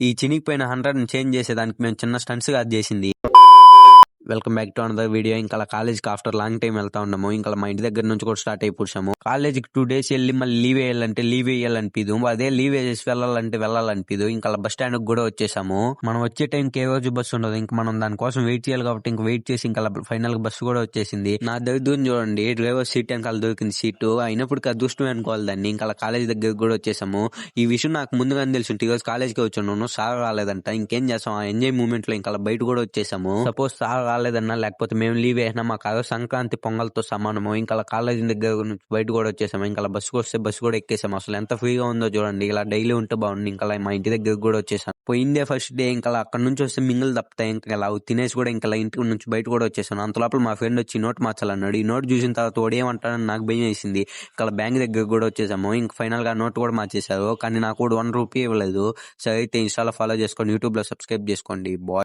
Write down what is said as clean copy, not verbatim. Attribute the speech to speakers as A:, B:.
A: ఈ చినిగిపోయిన 100ని చేంజ్ చేసేదానికి మేము చిన్న స్టంట్స్ గా చేసింది. Welcome back to another video. ఇంకా కాలేజ్కి ఆఫ్టర్ లాంగ్ టైం వెళ్తా ఉన్నాము. ఇంకా మా ఇంటి దగ్గర నుంచి కూడా స్టార్ట్ అయిపోయాము. కాలేజ్కి 2 days వెళ్ళి మళ్ళీ లీవ్ వేయాలనిపిదు. అదే లీవ్ వేసేసి వెళ్ళాలనిపిదు. ఇంకా బస్ స్టాండ్ కూడా వచ్చేసాము. మనం వచ్చే టైంకి ఏ రోజు బస్సు ఉండదు. ఇంకా మనం దానికోసం వెయిట్ చేయాలి కాబట్టి ఇంకా వెయిట్ చేసి ఇంకా ఫైనల్ గా బస్సు కూడా వచ్చేసింది. నా దూరం చూడండి, డ్రైవర్ సీట్ వెనకాల దొరికింది సీటు. అయినప్పుడు అదృష్టం అనుకోవాలి దాన్ని. ఇంకా కాలేజ్ దగ్గర కూడా వచ్చేసాము. ఈ విషయం నాకు ముందుగానే తెలిసి ఈ రోజు కాలేజ్కి వచ్చాను. సార్ రాలేదంట. ఇంకేం చేస్తాం, ఆ ఎంజాయ్ మూమెంట్ లో ఇంకా బయట కూడా వచ్చేసాము. సపోజ్ సార్ రాలేదన్నా లేకపోతే మేము లీవ్ వేసినా మాకు ఆ సంక్రాంతి పొంగల్తో సమానము. ఇంకా కాలేజ్ దగ్గర నుంచి బయట కూడా వచ్చేసాము. ఇంకా బస్సుకు వస్తే బస్సు కూడా ఎక్కేసాము. అసలు ఎంత ఫ్రీగా ఉందో చూడండి. ఇలా డైలీ ఉంటే బాగుంది. ఇంకా మా ఇంటి దగ్గర కూడా వచ్చేసాను. పోయిందే ఫస్ట్ డే. ఇంకా అక్కడ నుంచి వస్తే మింగులు తప్పుతాయి. ఇంకా ఇలా తినేసి కూడా ఇంకా ఇంటి నుంచి బయట కూడా వచ్చేసాను. అంత లోపల మా ఫ్రెండ్ వచ్చి నోట్ మార్చాలన్నాడు. ఈ నోట్ చూసిన తర్వాత ఓడేమంటాడని నాకు భయం వేసింది. ఇంకా బ్యాంక్ దగ్గర కూడా వచ్చేసాము. ఇంకా ఫైనల్ గా నోట్ కూడా మార్చేశారు. కానీ నాకు కూడా 1 రూపీ ఇవ్వలేదు. సరే అయితే ఇన్స్టాలో ఫాలో చేసుకోండి, యూట్యూబ్ లో సబ్స్క్రైబ్ చేసుకోండి. బాయ్.